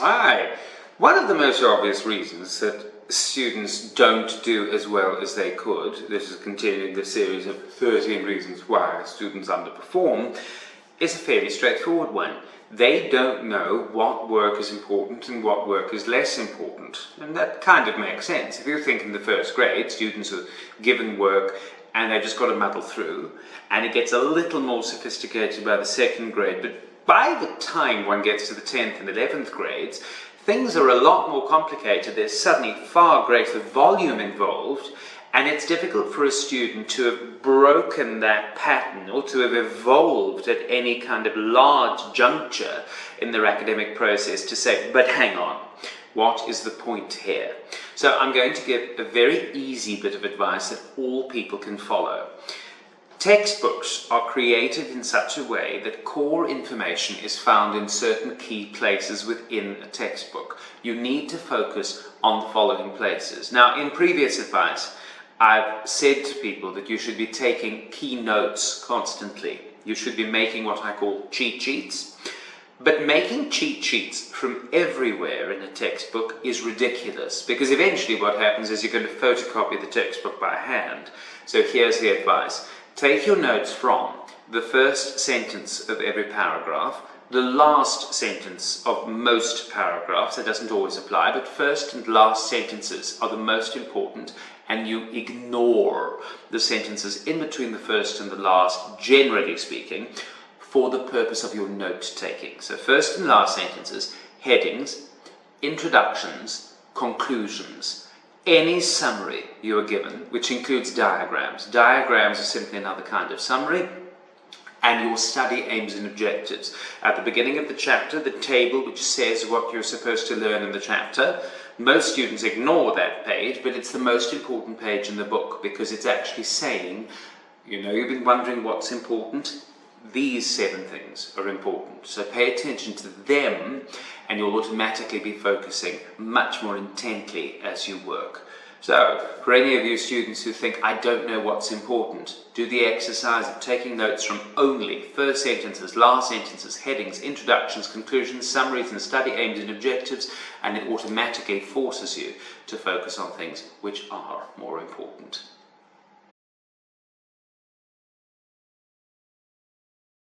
Hi. One of the most obvious reasons that students don't do as well as they could, this is continuing the series of 13 reasons why students underperform, is a fairly straightforward one. They don't know what work is important and what work is less important. And that kind of makes sense. If you think in the first grade, students are given work and they've just got to muddle through, and it gets a little more sophisticated by the second grade, but by the time one gets to the 10th and 11th grades, things are a lot more complicated. There's suddenly far greater volume involved, and it's difficult for a student to have broken that pattern or to have evolved at any kind of large juncture in their academic process to say, but hang on, what is the point here? So I'm going to give a very easy bit of advice that all people can follow. Textbooks are created in such a way that core information is found in certain key places within a textbook. You need to focus on the following places. Now, in previous advice, I've said to people that you should be taking key notes constantly. You should be making what I call cheat sheets. But making cheat sheets from everywhere in a textbook is ridiculous, because eventually what happens is you're going to photocopy the textbook by hand. So here's the advice. Take your notes from the first sentence of every paragraph, the last sentence of most paragraphs. That doesn't always apply, but first and last sentences are the most important, and you ignore the sentences in between the first and the last, generally speaking, for the purpose of your note-taking. So first and last sentences, headings, introductions, conclusions, any summary you are given, which includes diagrams. Diagrams are simply another kind of summary, and your study aims and objectives. At the beginning of the chapter, the table which says what you're supposed to learn in the chapter. Most students ignore that page, but it's the most important page in the book, because it's actually saying, you've been wondering what's important. These 7 things are important. So pay attention to them, and you'll automatically be focusing much more intently as you work. So, for any of you students who think, I don't know what's important, do the exercise of taking notes from only first sentences, last sentences, headings, introductions, conclusions, summaries, and study aims and objectives, and it automatically forces you to focus on things which are more important.